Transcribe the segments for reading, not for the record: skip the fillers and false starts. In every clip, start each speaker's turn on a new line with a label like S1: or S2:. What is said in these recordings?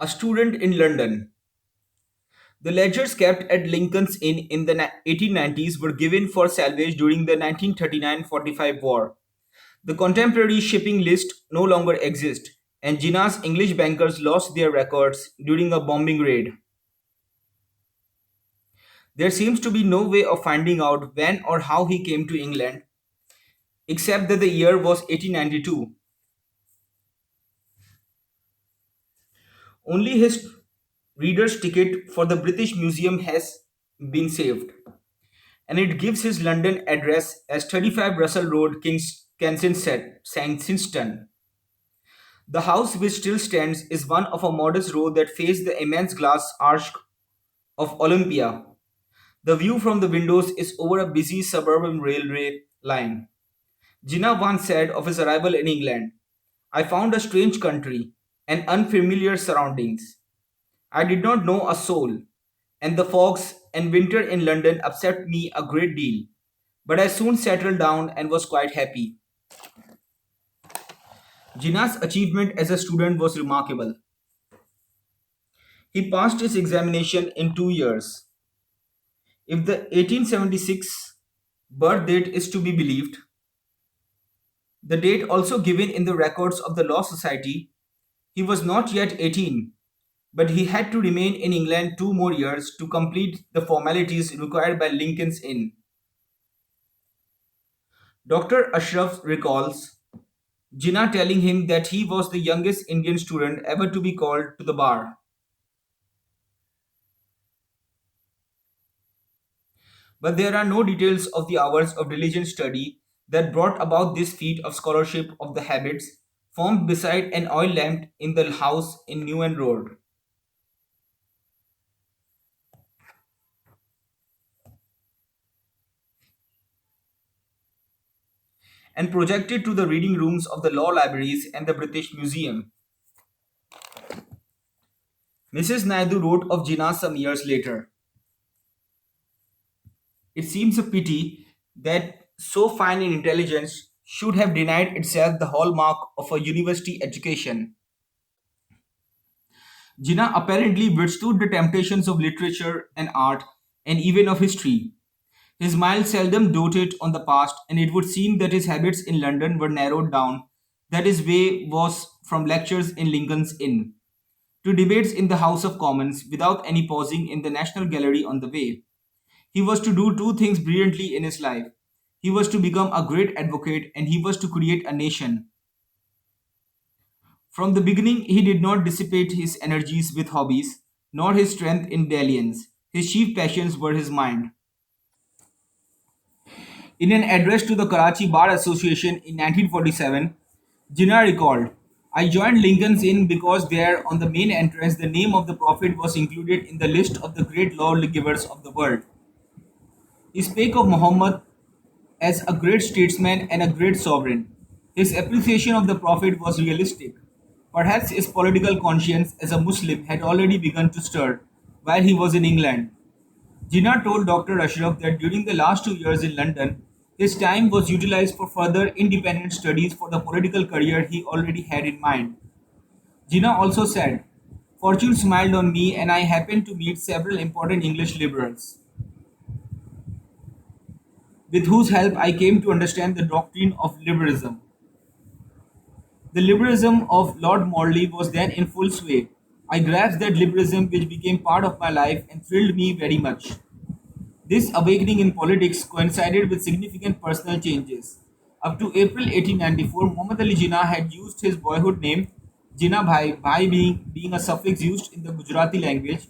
S1: A student in London. The ledgers kept at Lincoln's Inn in the 1890s were given for salvage during the 1939-45 war. The contemporary shipping list no longer exists, and Jinnah's English bankers lost their records during a bombing raid. There seems to be no way of finding out when or how he came to England, except that the year was 1892. Only his reader's ticket for the British Museum has been saved, and it gives his London address as 35 Russell Road, Kensington. The house which still stands is one of a modest row that faces the immense glass arch of Olympia. The view from the windows is over a busy suburban railway line. Jinnah once said of his arrival in England, I found a strange country and unfamiliar surroundings. I did not know a soul, and the fogs and winter in London upset me a great deal. But I soon settled down and was quite happy. Jinnah's achievement as a student was remarkable. He passed his examination in 2 years. If the 1876 birth date is to be believed, the date also given in the records of the Law Society, he was not yet 18, but he had to remain in England 2 more years to complete the formalities required by Lincoln's Inn. Dr. Ashraf recalls Jinnah telling him that he was the youngest Indian student ever to be called to the bar. But there are no details of the hours of diligent study that brought about this feat of scholarship of the habits formed beside an oil lamp in the house in Newen Road, and projected to the reading rooms of the law libraries and the British Museum. Mrs. Naidu wrote of Jinnah some years later. It seems a pity that so fine an intelligence should have denied itself the hallmark of a university education. Jinnah apparently withstood the temptations of literature and art and even of history. His mind seldom doted on the past, and it would seem that his habits in London were narrowed down, that his way was from lectures in Lincoln's Inn to debates in the House of Commons without any pausing in the National Gallery on the way. He was to do two things brilliantly in his life. He was to become a great advocate and he was to create a nation. From the beginning, he did not dissipate his energies with hobbies, nor his strength in dalliance. His chief passions were his mind. In an address to the Karachi Bar Association in 1947, Jinnah recalled, I joined Lincoln's Inn because there, on the main entrance, the name of the Prophet was included in the list of the great lawgivers of the world. He spake of Muhammad as a great statesman and a great sovereign. His appreciation of the Prophet was realistic. Perhaps his political conscience as a Muslim had already begun to stir while he was in England. Jinnah told Dr. Ashraf that during the last 2 years in London, his time was utilized for further independent studies for the political career he already had in mind. Jinnah also said, Fortune smiled on me and I happened to meet several important English liberals, with whose help I came to understand the doctrine of liberalism. The liberalism of Lord Morley was then in full sway. I grasped that liberalism which became part of my life and thrilled me very much. This awakening in politics coincided with significant personal changes. Up to April 1894, Muhammad Ali Jinnah had used his boyhood name Jinnah Bhai being a suffix used in the Gujarati language,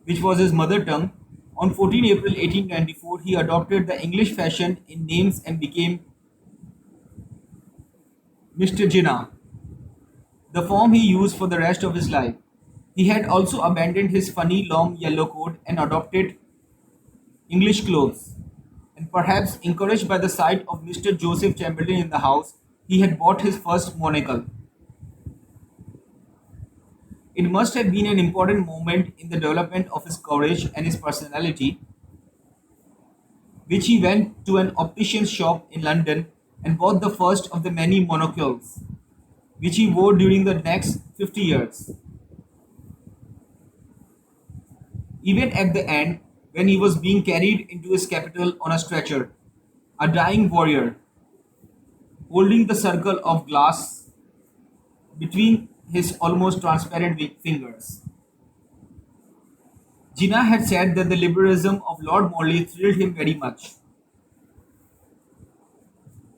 S1: which was his mother tongue. On 14 April 1894, he adopted the English fashion in names and became Mr. Jinnah, the form he used for the rest of his life. He had also abandoned his funny long yellow coat and adopted English clothes, and perhaps encouraged by the sight of Mr. Joseph Chamberlain in the house, he had bought his first monocle. It must have been an important moment in the development of his courage and his personality, which he went to an optician's shop in London and bought the first of the many monocles, which he wore during the next 50 years. Even at the end, when he was being carried into his capital on a stretcher, a dying warrior, holding the circle of glass between his almost transparent fingers. Jinnah had said that the liberalism of Lord Morley thrilled him very much.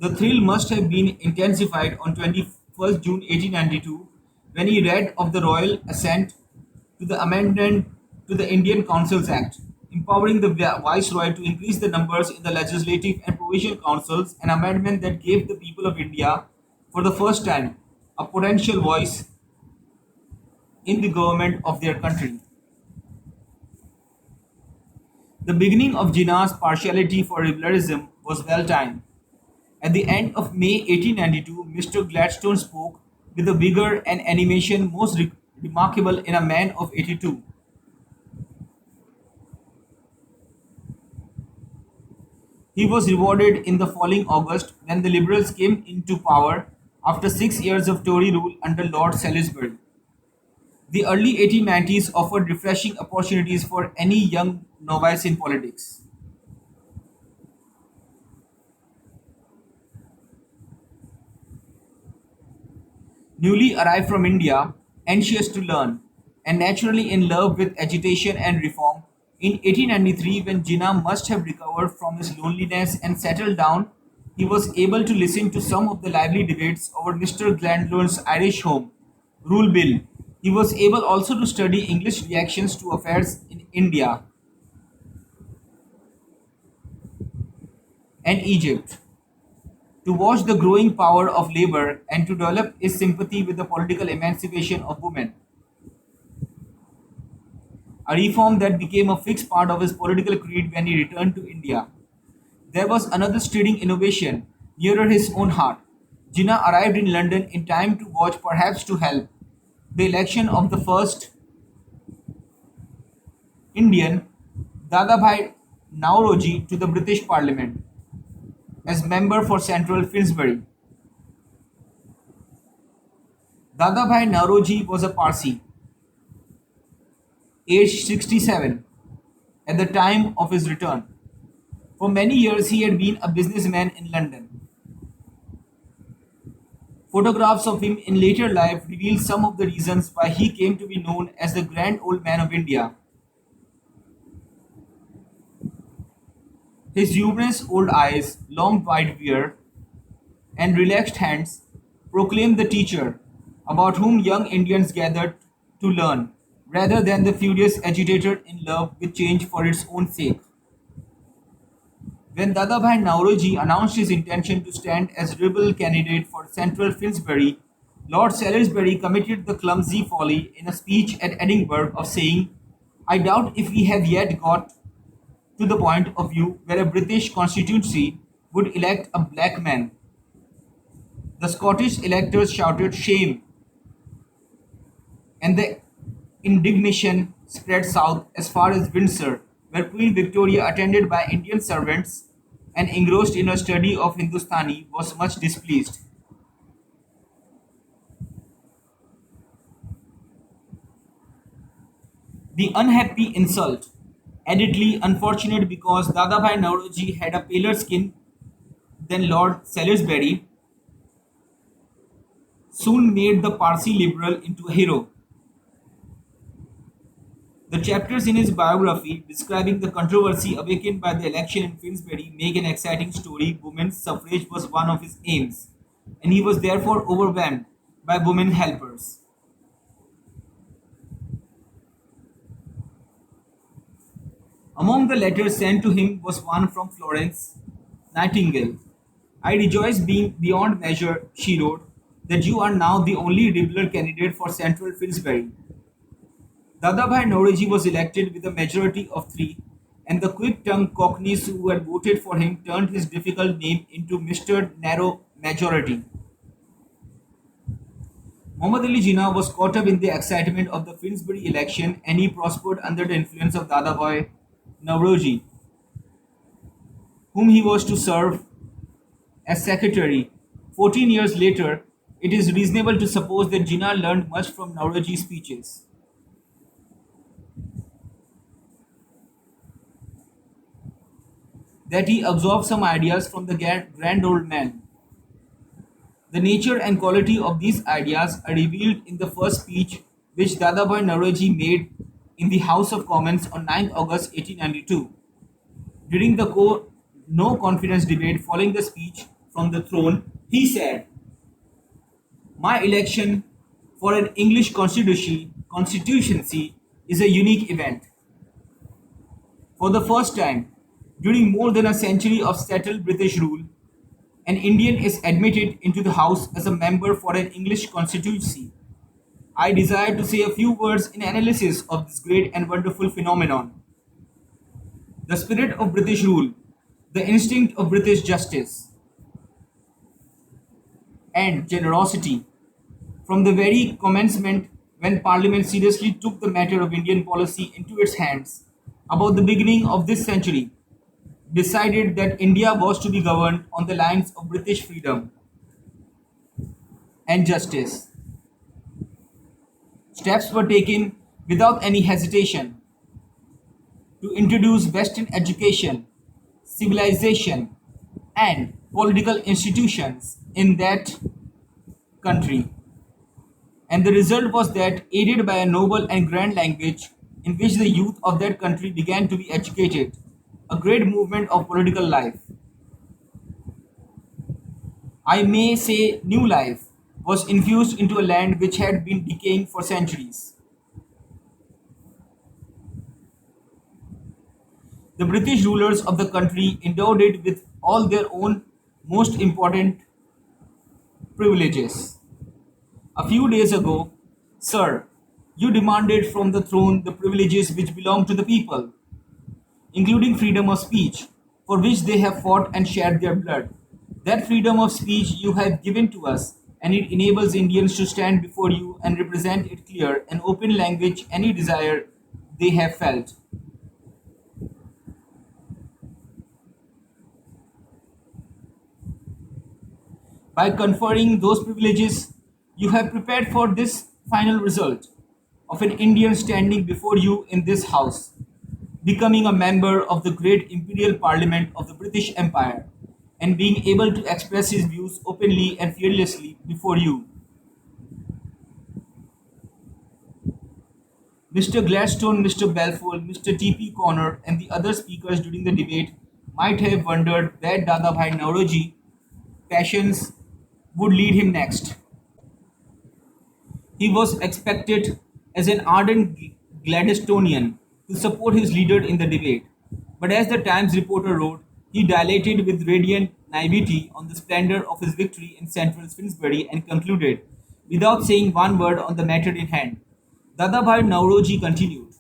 S1: The thrill must have been intensified on 21st June 1892 when he read of the royal assent to the amendment to the Indian Councils Act, empowering the Viceroy to increase the numbers in the legislative and provincial councils, an amendment that gave the people of India, for the first time, a potential voice in the government of their country. The beginning of Jinnah's partiality for liberalism was well timed. At the end of May 1892, Mr. Gladstone spoke with a vigor and animation most remarkable in a man of 82. He was rewarded in the following August when the Liberals came into power after 6 years of Tory rule under Lord Salisbury. The early 1890s offered refreshing opportunities for any young novice in politics. Newly arrived from India, anxious to learn, and naturally in love with agitation and reform, in 1893, when Jinnah must have recovered from his loneliness and settled down, he was able to listen to some of the lively debates over Mr. Gladstone's Irish Home Rule Bill. He was able also to study English reactions to affairs in India and Egypt, to watch the growing power of labor and to develop his sympathy with the political emancipation of women, a reform that became a fixed part of his political creed when he returned to India. There was another stirring innovation nearer his own heart. Jinnah arrived in London in time to watch, perhaps to help, the election of the first Indian, Dadabhai Nauroji, to the British Parliament as member for Central Finsbury. Dadabhai Nauroji was a Parsi, aged 67, at the time of his return. For many years he had been a businessman in London. Photographs of him in later life reveal some of the reasons why he came to be known as the Grand Old Man of India. His humorous old eyes, long white beard, and relaxed hands proclaimed the teacher about whom young Indians gathered to learn, rather than the furious agitator in love with change for its own sake. When Dadabhai Nauroji announced his intention to stand as rebel candidate for Central Finsbury, Lord Salisbury committed the clumsy folly in a speech at Edinburgh of saying, "I doubt if we have yet got to the point of view where a British constituency would elect a black man." The Scottish electors shouted shame, and the indignation spread south as far as Windsor, where Queen Victoria, attended by Indian servants and engrossed in a study of Hindustani, was much displeased. The unhappy insult, addedly unfortunate because Dadabhai Nauroji had a paler skin than Lord Salisbury, soon made the Parsi liberal into a hero. The chapters in his biography describing the controversy awakened by the election in Finsbury make an exciting story. Women's suffrage was one of his aims, and he was therefore overwhelmed by women helpers. Among the letters sent to him was one from Florence Nightingale. "I rejoice being beyond measure," she wrote, "that you are now the only liberal candidate for Central Finsbury." Dadabhai Nauroji was elected with a majority of 3, and the quick-tongued Cockneys who had voted for him turned his difficult name into Mr. Narrow Majority. Muhammad Ali Jinnah was caught up in the excitement of the Finsbury election, and he prospered under the influence of Dadabhai Nauroji, whom he was to serve as secretary. 14 years later, it is reasonable to suppose that Jinnah learned much from Nauroji's speeches. that he absorbed some ideas from the grand old man. The nature and quality of these ideas are revealed in the first speech which Dadabhai Naoroji made in the House of Commons on 9th August 1892. During the no confidence debate following the speech from the throne, he said, "My election for an English constituency is a unique event. For the first time, during more than a century of settled British rule, an Indian is admitted into the House as a member for an English constituency. I desire to say a few words in analysis of this great and wonderful phenomenon. The spirit of British rule, the instinct of British justice and generosity, from the very commencement when Parliament seriously took the matter of Indian policy into its hands, about the beginning of this century, decided that India was to be governed on the lines of British freedom and justice. Steps were taken without any hesitation to introduce Western education, civilization, and political institutions in that country. And the result was that, aided by a noble and grand language in which the youth of that country began to be educated, a great movement of political life, I may say new life, was infused into a land which had been decaying for centuries. The British rulers of the country endowed it with all their own most important privileges. A few days ago, sir, you demanded from the throne the privileges which belong to the people, including freedom of speech, for which they have fought and shed their blood. That freedom of speech you have given to us, and it enables Indians to stand before you and represent in clear and open language any desire they have felt. By conferring those privileges, you have prepared for this final result of an Indian standing before you in this house, becoming a member of the great imperial parliament of the British Empire, and being able to express his views openly and fearlessly before you. Mr. Gladstone, Mr. Balfour, Mr. T.P. Connor, and the other speakers during the debate might have wondered where Dadabhai Naoroji passions would lead him next. He was expected as an ardent Gladstonian to support his leader in the debate, but as the Times reporter wrote, he dilated with radiant naivety on the splendor of his victory in central Finsbury and concluded, without saying one word on the matter in hand. Dadabhai Naoroji continued,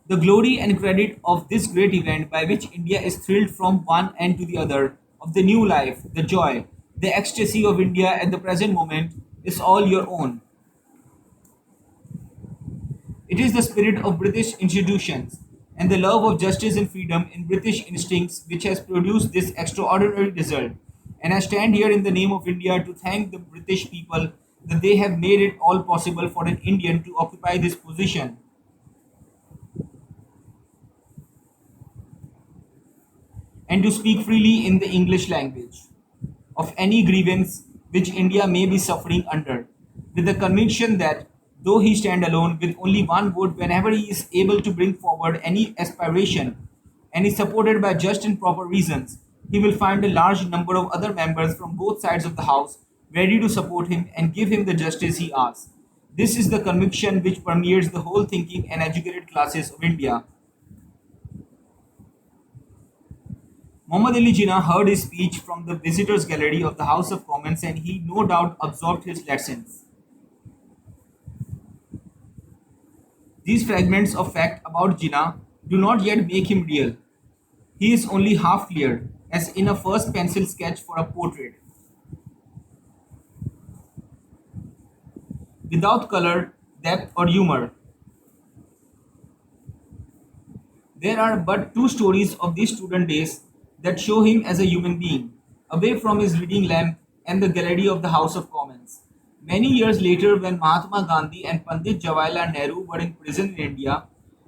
S1: "The glory and credit of this great event by which India is thrilled from one end to the other, of the new life, the joy, the ecstasy of India at the present moment, is all your own. It is the spirit of British institutions and the love of justice and freedom in British instincts which has produced this extraordinary result, and I stand here in the name of India to thank the British people that they have made it all possible for an Indian to occupy this position and to speak freely in the English language of any grievance which India may be suffering under, with the conviction that though he stand alone with only one vote whenever he is able to bring forward any aspiration and is supported by just and proper reasons, he will find a large number of other members from both sides of the House ready to support him and give him the justice he asks. This is the conviction which permeates the whole thinking and educated classes of India." Muhammad Ali Jinnah heard his speech from the visitors' gallery of the House of Commons, and he no doubt absorbed his lessons. These fragments of fact about Jinnah do not yet make him real. He is only half clear, as in a first pencil sketch for a portrait. Without color, depth, or humor. There are but two stories of these student days that show him as a human being, away from his reading lamp and the gallery of the House of Commons. Many years later, when Mahatma Gandhi and Pandit Jawaharlal Nehru were in prison in India,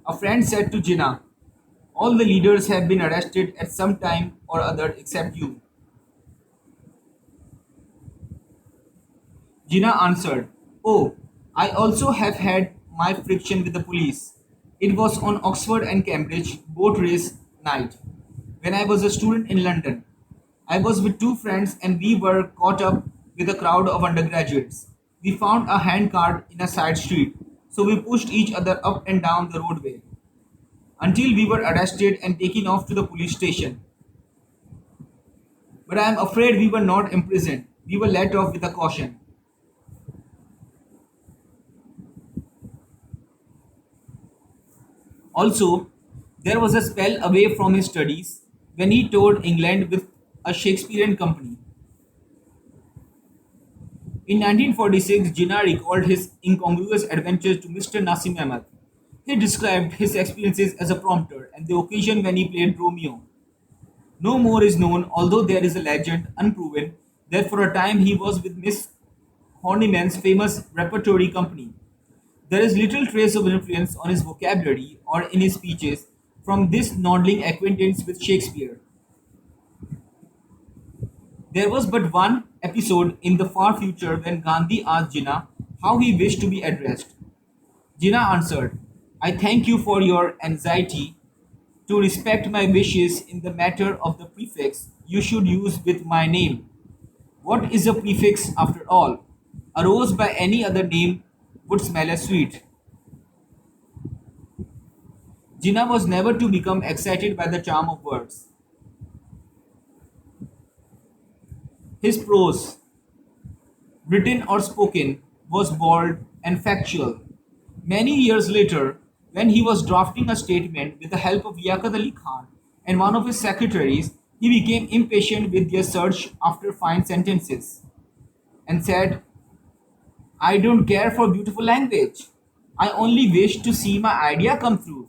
S1: a friend said to Jinnah, All the leaders have been arrested at some time or other except you. Jinnah answered, "Oh, I also have had my friction with the police. It was on Oxford and Cambridge boat race night, when I was a student in London. I was with two friends and we were caught up with a crowd of undergraduates. We found a handcart in a side street, so we pushed each other up and down the roadway until we were arrested and taken off to the police station. But I am afraid we were not imprisoned. We were let off with a caution." Also, there was a spell away from his studies when he toured England with a Shakespearean company. In 1946, Jinnah recalled his incongruous adventures to Mr. Nasim Ahmed. He described his experiences as a prompter and the occasion when he played Romeo. No more is known, although there is a legend, unproven, that for a time he was with Miss Horniman's famous repertory company. There is little trace of influence on his vocabulary or in his speeches from this nodding acquaintance with Shakespeare. There was but one episode in the far future when Gandhi asked Jinnah how he wished to be addressed. Jinnah answered, "I thank you for your anxiety to respect my wishes in the matter of the prefix you should use with my name. What is a prefix after all? A rose by any other name would smell as sweet." Jinnah was never to become excited by the charm of words. His prose, written or spoken, was bold and factual. Many years later, when he was drafting a statement with the help of Yaqut Ali Khan and one of his secretaries, he became impatient with their search after fine sentences and said, "I don't care for beautiful language. I only wish to see my idea come through."